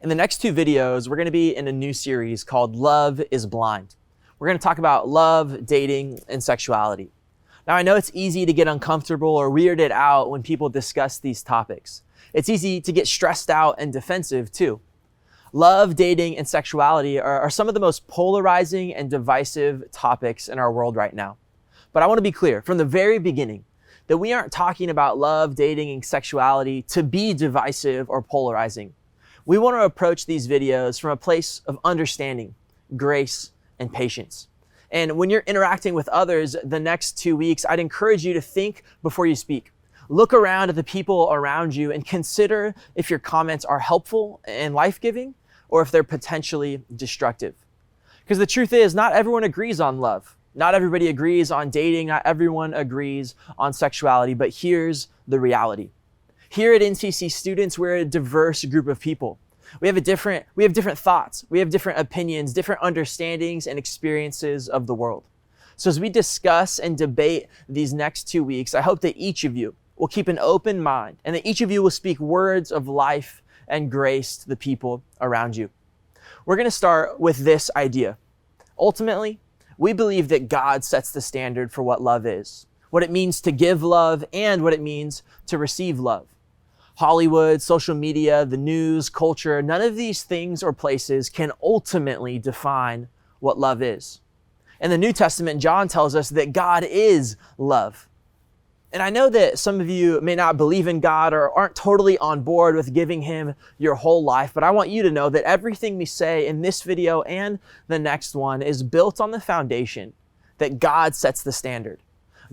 In the next two videos, we're going to be in a new series called Love is Blind. We're going to talk about love, dating, and sexuality. Now, I know it's easy to get uncomfortable or weirded out when people discuss these topics. It's easy to get stressed out and defensive too. Love, dating, and sexuality are some of the most polarizing and divisive topics in our world right now. But I want to be clear from the very beginning that we aren't talking about love, dating, and sexuality to be divisive or polarizing. We want to approach these videos from a place of understanding, grace, and patience. And when you're interacting with others the next 2 weeks, I'd encourage you to think before you speak. Look around at the people around you and consider if your comments are helpful and life-giving or if they're potentially destructive. Because the truth is, not everyone agrees on love. Not everybody agrees on dating. Not everyone agrees on sexuality. But here's the reality. Here at NCC students, we're a diverse group of people. We have different thoughts, we have different opinions, different understandings and experiences of the world. So as we discuss and debate these next 2 weeks, I hope that each of you will keep an open mind and that each of you will speak words of life and grace to the people around you. We're going to start with this idea. Ultimately, we believe that God sets the standard for what love is, what it means to give love, and what it means to receive love. Hollywood, social media, the news, culture, none of these things or places can ultimately define what love is. In the New Testament, John tells us that God is love. And I know that some of you may not believe in God or aren't totally on board with giving him your whole life, but I want you to know that everything we say in this video and the next one is built on the foundation that God sets the standard.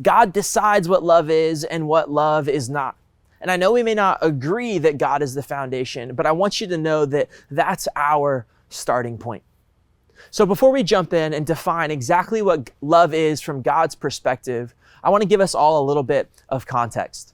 God decides what love is and what love is not. And I know we may not agree that God is the foundation, but I want you to know that that's our starting point. So before we jump in and define exactly what love is from God's perspective, I want to give us all a little bit of context.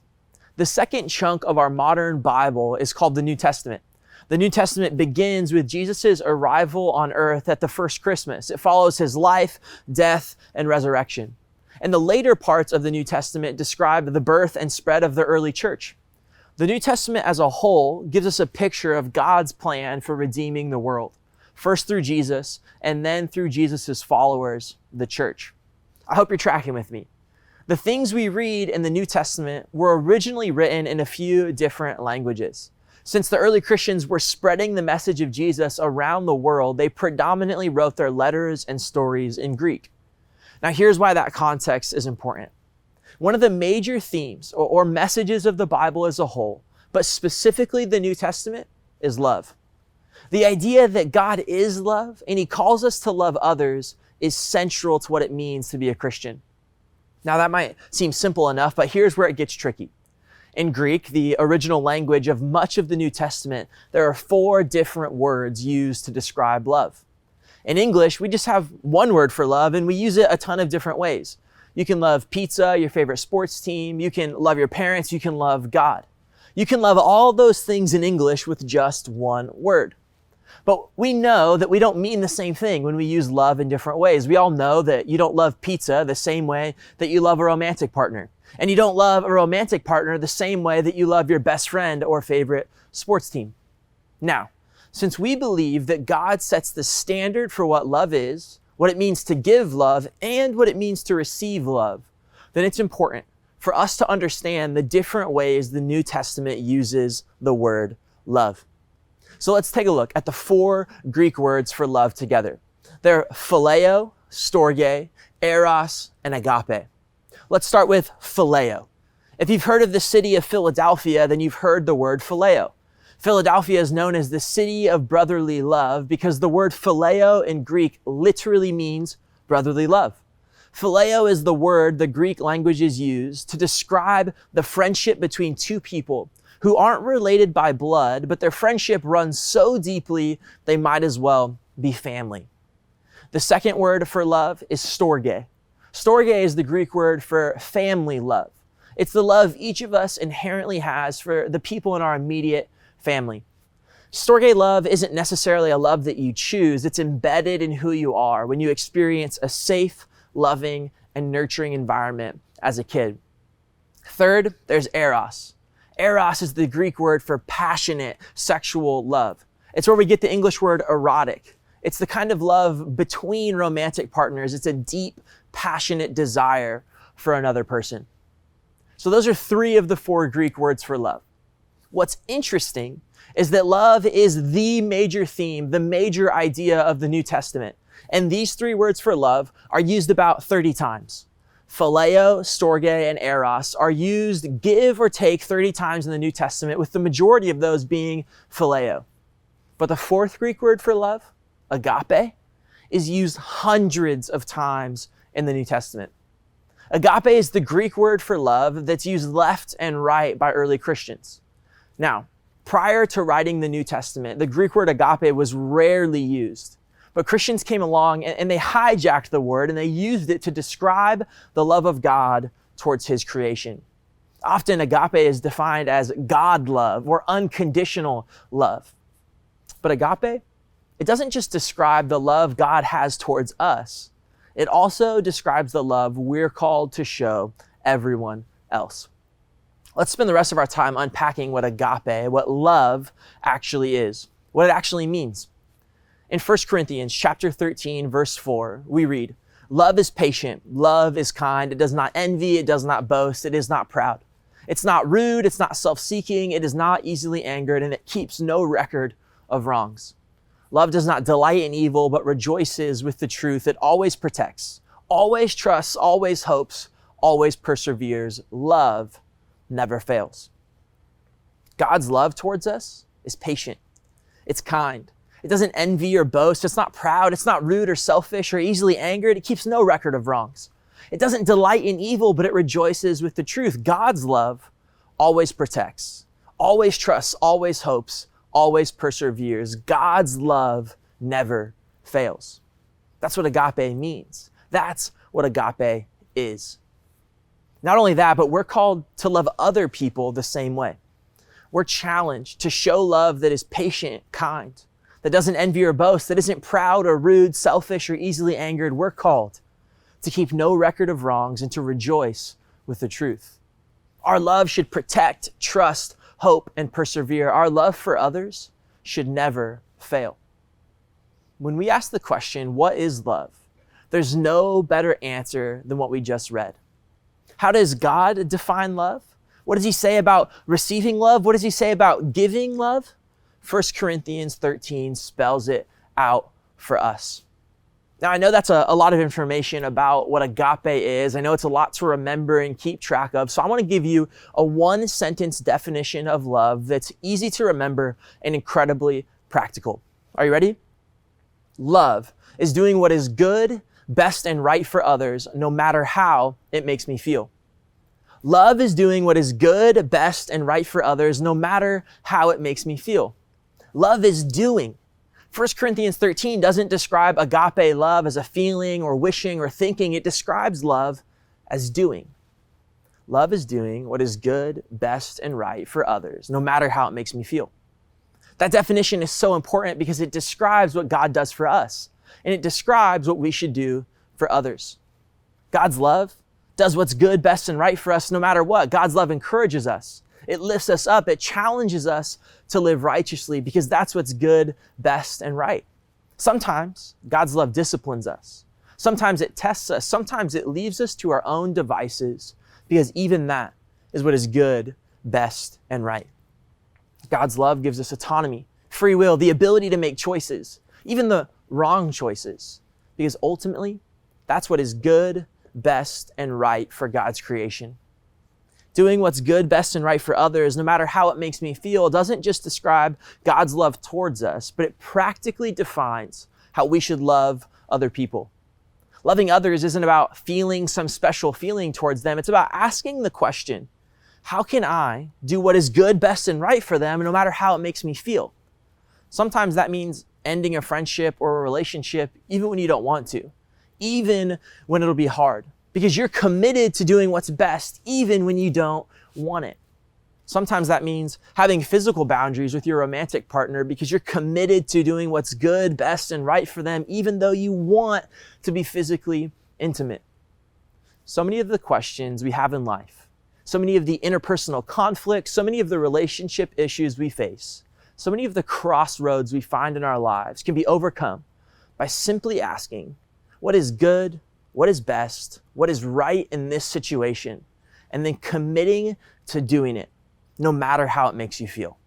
The second chunk of our modern Bible is called the New Testament. The New Testament begins with Jesus' arrival on earth at the first Christmas. It follows his life, death, and resurrection. And the later parts of the New Testament describe the birth and spread of the early church. The New Testament as a whole gives us a picture of God's plan for redeeming the world, first through Jesus, and then through Jesus' followers, the church. I hope you're tracking with me. The things we read in the New Testament were originally written in a few different languages. Since the early Christians were spreading the message of Jesus around the world, they predominantly wrote their letters and stories in Greek. Now, here's why that context is important. One of the major themes or messages of the Bible as a whole, but specifically the New Testament, is love. The idea that God is love and he calls us to love others is central to what it means to be a Christian. Now, that might seem simple enough, but here's where it gets tricky. In Greek, the original language of much of the New Testament, there are 4 different words used to describe love. In English, we just have one word for love, and we use it a ton of different ways. You can love pizza, your favorite sports team. You can love your parents. You can love God. You can love all those things in English with just one word. But we know that we don't mean the same thing when we use love in different ways. We all know that you don't love pizza the same way that you love a romantic partner. And you don't love a romantic partner the same way that you love your best friend or favorite sports team. Now, since we believe that God sets the standard for what love is, what it means to give love, and what it means to receive love, then it's important for us to understand the different ways the New Testament uses the word love. So let's take a look at the 4 Greek words for love together. They're phileo, storge, eros, and agape. Let's start with phileo. If you've heard of the city of Philadelphia, then you've heard the word phileo. Philadelphia is known as the city of brotherly love because the word phileo in Greek literally means brotherly love. Phileo is the word the Greek languages use to describe the friendship between 2 people who aren't related by blood, but their friendship runs so deeply they might as well be family. The second word for love is storge. Storge is the Greek word for family love. It's the love each of us inherently has for the people in our immediate family. Storge love isn't necessarily a love that you choose. It's embedded in who you are when you experience a safe, loving, and nurturing environment as a kid. Third, there's eros. Eros is the Greek word for passionate sexual love. It's where we get the English word erotic. It's the kind of love between romantic partners. It's a deep, passionate desire for another person. So those are 3 of the 4 Greek words for love. What's interesting is that love is the major theme, the major idea of the New Testament. And these 3 words for love are used about 30 times. Phileo, storge, and eros are used give or take 30 times in the New Testament, with the majority of those being phileo. But the 4th Greek word for love, agape, is used hundreds of times in the New Testament. Agape is the Greek word for love that's used left and right by early Christians. Now, prior to writing the New Testament, the Greek word agape was rarely used. But Christians came along and they hijacked the word and they used it to describe the love of God towards his creation. Often agape is defined as God love or unconditional love. But agape, it doesn't just describe the love God has towards us. It also describes the love we're called to show everyone else. Let's spend the rest of our time unpacking what agape, what love actually is, what it actually means. In 1 Corinthians chapter 13, verse 4, we read, "Love is patient, love is kind, it does not envy, it does not boast, it is not proud. It's not rude, it's not self-seeking, it is not easily angered, and it keeps no record of wrongs. Love does not delight in evil, but rejoices with the truth. It always protects, always trusts, always hopes, always perseveres. Love never fails." God's love towards us is patient. It's kind. It doesn't envy or boast. It's not proud. It's not rude or selfish or easily angered. It keeps no record of wrongs. It doesn't delight in evil, but it rejoices with the truth. God's love always protects, always trusts, always hopes, always perseveres. God's love never fails. That's what agape means. That's what agape is. Not only that, but we're called to love other people the same way. We're challenged to show love that is patient, kind, that doesn't envy or boast, that isn't proud or rude, selfish, or easily angered. We're called to keep no record of wrongs and to rejoice with the truth. Our love should protect, trust, hope, and persevere. Our love for others should never fail. When we ask the question, what is love? There's no better answer than what we just read. How does God define love? What does he say about receiving love? What does he say about giving love? 1 Corinthians 13 spells it out for us. Now, I know that's a lot of information about what agape is. I know it's a lot to remember and keep track of. So I want to give you a 1-sentence definition of love that's easy to remember and incredibly practical. Are you ready? Love is doing what is good, best, and right for others, no matter how it makes me feel. Love is doing what is good, best, and right for others, no matter how it makes me feel. Love is doing. 1 Corinthians 13 doesn't describe agape love as a feeling or wishing or thinking. It describes love as doing. Love is doing what is good, best, and right for others, no matter how it makes me feel. That definition is so important because it describes what God does for us, and it describes what we should do for others. God's love does what's good, best, and right for us no matter what. God's love encourages us. It lifts us up. It challenges us to live righteously because that's what's good, best, and right. Sometimes God's love disciplines us. Sometimes it tests us. Sometimes it leaves us to our own devices because even that is what is good, best, and right. God's love gives us autonomy, free will, the ability to make choices, even the wrong choices, because ultimately that's what is good, best, and right for God's creation. Doing what's good, best, and right for others, no matter how it makes me feel, doesn't just describe God's love towards us, but it practically defines how we should love other people. Loving others isn't about feeling some special feeling towards them. It's about asking the question, how can I do what is good, best, and right for them, no matter how it makes me feel? Sometimes that means ending a friendship or a relationship, even when you don't want to, even when it'll be hard, because you're committed to doing what's best, even when you don't want it. Sometimes that means having physical boundaries with your romantic partner because you're committed to doing what's good, best, and right for them, even though you want to be physically intimate. So many of the questions we have in life, so many of the interpersonal conflicts, so many of the relationship issues we face So many of the crossroads we find in our lives can be overcome by simply asking, what is good, what is best, what is right in this situation, and then committing to doing it, no matter how it makes you feel.